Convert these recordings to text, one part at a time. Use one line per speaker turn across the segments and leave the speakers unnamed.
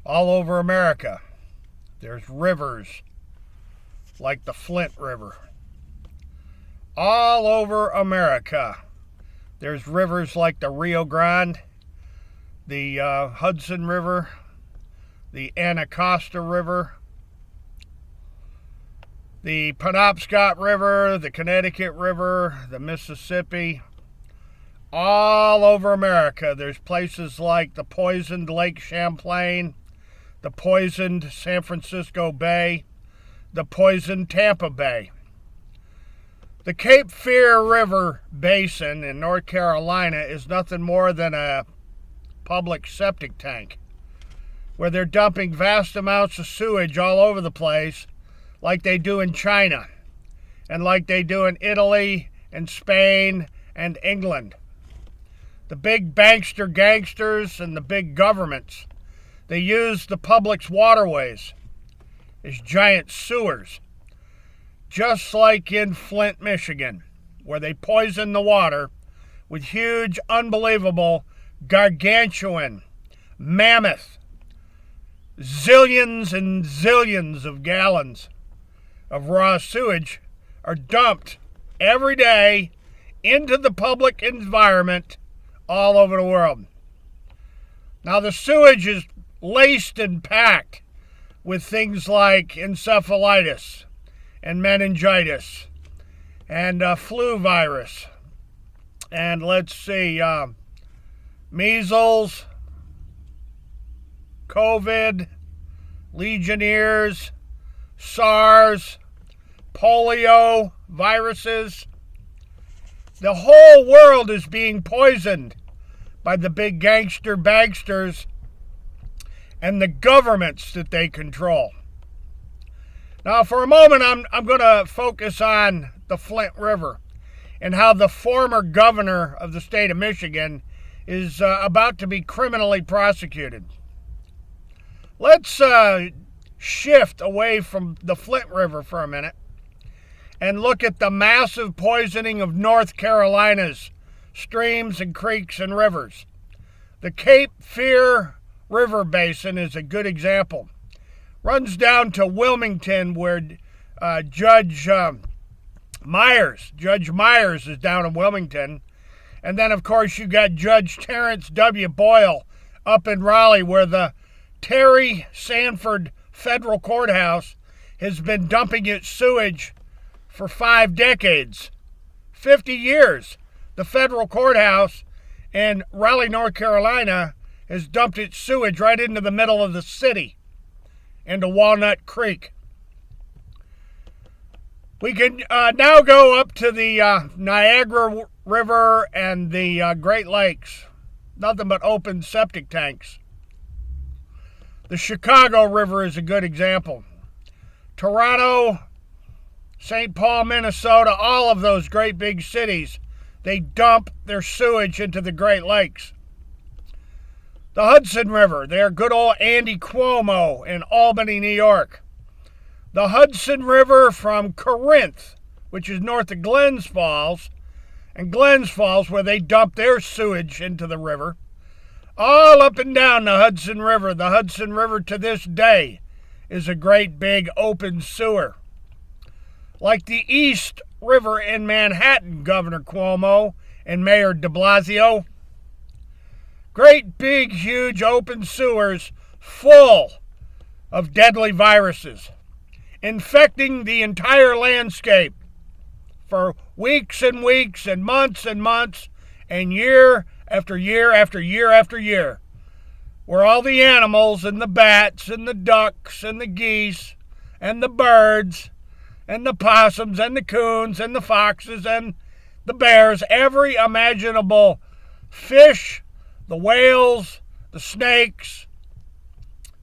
All over America, there's rivers like the Flint River. All over America, there's rivers like the Rio Grande, the Hudson River, the Anacostia River, the Penobscot River, the Connecticut River, the Mississippi. All over America, there's places like the poisoned Lake Champlain, the poisoned San Francisco Bay, the poisoned Tampa Bay. The Cape Fear River Basin in North Carolina is nothing more than a public septic tank where they're dumping vast amounts of sewage all over the place like they do in China and like they do in Italy and Spain and England. The big bankster gangsters and the big governments, they use the public's waterways as giant sewers, just like in Flint, Michigan, where they poison the water with huge, unbelievable, gargantuan, mammoth, zillions and zillions of gallons of raw sewage are dumped every day into the public environment all over the world. Now, the sewage is laced and packed with things like encephalitis and meningitis and flu virus and measles, COVID, Legionnaires, SARS, polio viruses. The whole world is being poisoned by the big gangster banksters and the governments that they control. Now, for a moment, I'm going to focus on the Flint River and how the former governor of the state of Michigan is about to be criminally prosecuted. Let's shift away from the Flint River for a minute and look at the massive poisoning of North Carolina's streams and creeks and rivers. The Cape Fear River Basin is a good example. Runs down to Wilmington, where Judge Myers is down in Wilmington. And then, of course, you got Judge Terrence W. Boyle up in Raleigh, where the Terry Sanford Federal Courthouse has been dumping its sewage for 5 decades, 50 years. The federal courthouse in Raleigh, North Carolina, has dumped its sewage right into the middle of the city, into Walnut Creek. We can now go up to the Niagara River and the Great Lakes. Nothing but open septic tanks. The Chicago River is a good example. Toronto, St. Paul, Minnesota, all of those great big cities, they dump their sewage into the Great Lakes. The Hudson River, their good old Andy Cuomo in Albany, New York. The Hudson River from Corinth, which is north of Glens Falls, and Glens Falls, where they dump their sewage into the river. All up and down the Hudson River. The Hudson River to this day is a great big open sewer. Like the East River in Manhattan, Governor Cuomo and Mayor de Blasio. Great big huge open sewers full of deadly viruses, infecting the entire landscape for weeks and weeks and months and year after year after year after year, where all the animals and the bats and the ducks and the geese and the birds and the possums and the coons and the foxes and the bears, every imaginable fish, the whales, the snakes,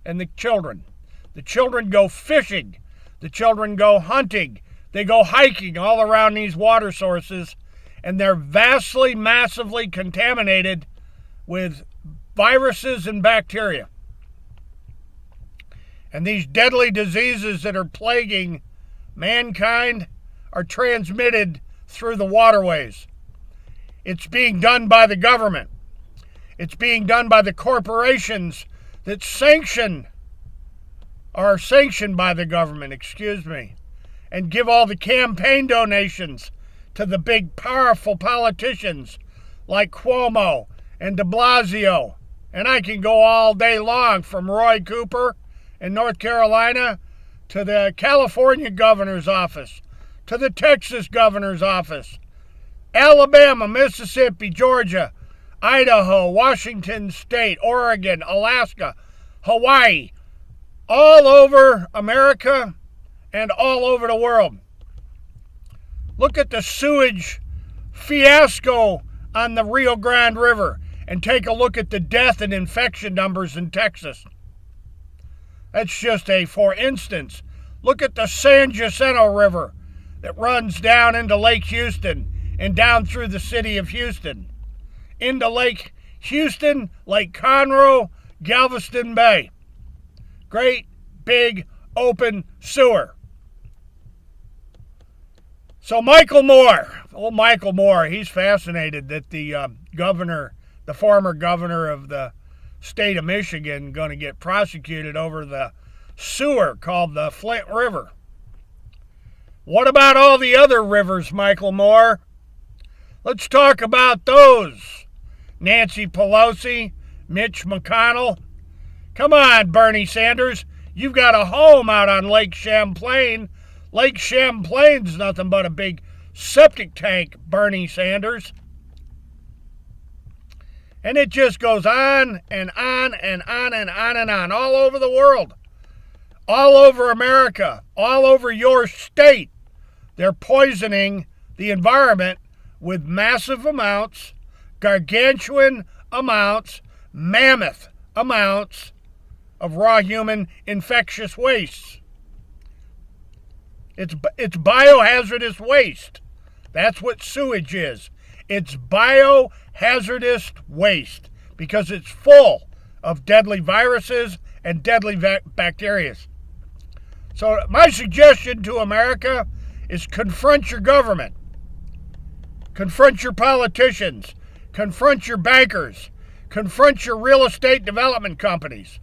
and the children. The children go fishing. The children go hunting. They go hiking all around these water sources, and they're vastly, massively contaminated with viruses and bacteria. And these deadly diseases that are plaguing mankind are transmitted through the waterways. It's being done by the government. It's being done by the corporations that sanction are sanctioned by the government, and give all the campaign donations to the big powerful politicians like Cuomo and de Blasio. And I can go all day long, from Roy Cooper in North Carolina to the California governor's office, to the Texas governor's office, Alabama, Mississippi, Georgia, Idaho, Washington State, Oregon, Alaska, Hawaii, all over America and all over the world. Look at the sewage fiasco on the Rio Grande River and take a look at the death and infection numbers in Texas. That's just for instance. Look at the San Jacinto River that runs down into Lake Houston and down through the city of Houston, into Lake Houston, Lake Conroe, Galveston Bay. Great big open sewer. So Michael Moore, he's fascinated that the former governor of the state of Michigan, going to get prosecuted over the sewer called the Flint River. What about all the other rivers, Michael Moore? Let's talk about those. Nancy Pelosi, Mitch McConnell. Come on, Bernie Sanders. You've got a home out on Lake Champlain. Lake Champlain's nothing but a big septic tank, Bernie Sanders. And it just goes on and on and on and on and on, all over the world, all over America, all over your state. They're poisoning the environment with massive amounts, gargantuan amounts, mammoth amounts of raw human infectious wastes. It's biohazardous waste. That's what sewage is. It's biohazardous waste because it's full of deadly viruses and deadly bacteria. So my suggestion to America is confront your government, confront your politicians, confront your bankers, confront your real estate development companies.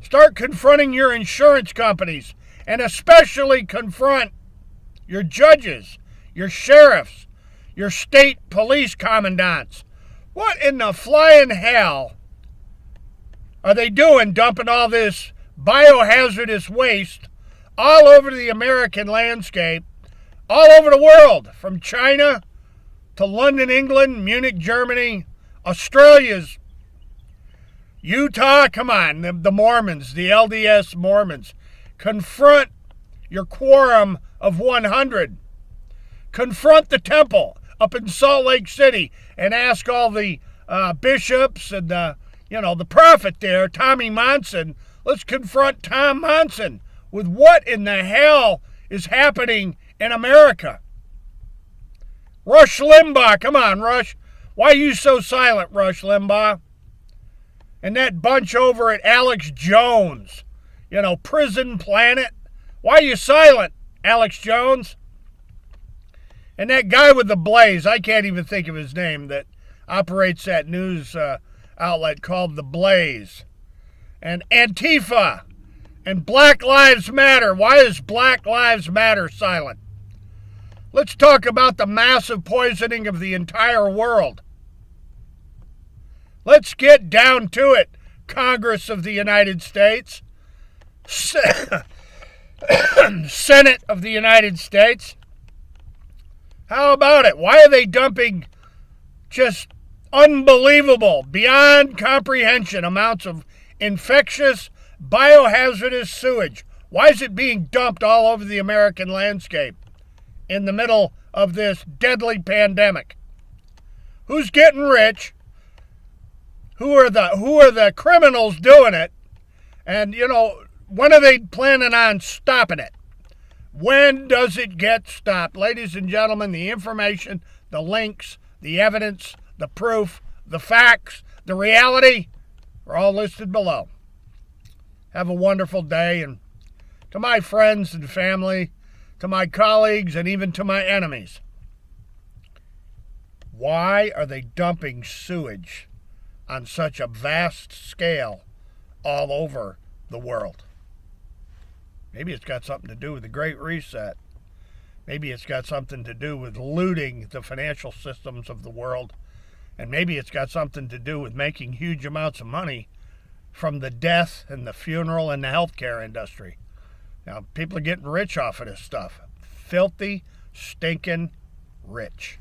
Start confronting your insurance companies, and especially confront your judges, your sheriffs, your state police commandants. What in the flying hell are they doing, dumping all this biohazardous waste all over the American landscape, all over the world, from China to London, England, Munich, Germany, Australia's, Utah? Come on, the Mormons, the LDS Mormons. Confront your quorum of 100. Confront the temple up in Salt Lake City and ask all the bishops and the prophet there, Tommy Monson. Let's confront Tom Monson with what in the hell is happening in America. Rush Limbaugh, come on, Rush. Why are you so silent, Rush Limbaugh? And that bunch over at Alex Jones, Prison Planet. Why are you silent, Alex Jones? And that guy with the Blaze, I can't even think of his name, that operates that news outlet called The Blaze. And Antifa and Black Lives Matter. Why is Black Lives Matter silent? Let's talk about the massive poisoning of the entire world. Let's get down to it, Congress of the United States, Senate of the United States. How about it? Why are they dumping just unbelievable, beyond comprehension amounts of infectious, biohazardous sewage? Why is it being dumped all over the American landscape in the middle of this deadly pandemic? Who's getting rich? Who are the criminals doing it? And, when are they planning on stopping it? When does it get stopped? Ladies and gentlemen, the information, the links, the evidence, the proof, the facts, the reality are all listed below. Have a wonderful day. And to my friends and family, to my colleagues, and even to my enemies, why are they dumping sewage on such a vast scale all over the world? Maybe it's got something to do with the Great Reset. Maybe it's got something to do with looting the financial systems of the world. And maybe it's got something to do with making huge amounts of money from the death and the funeral and the healthcare industry. Now, people are getting rich off of this stuff. Filthy, stinking rich.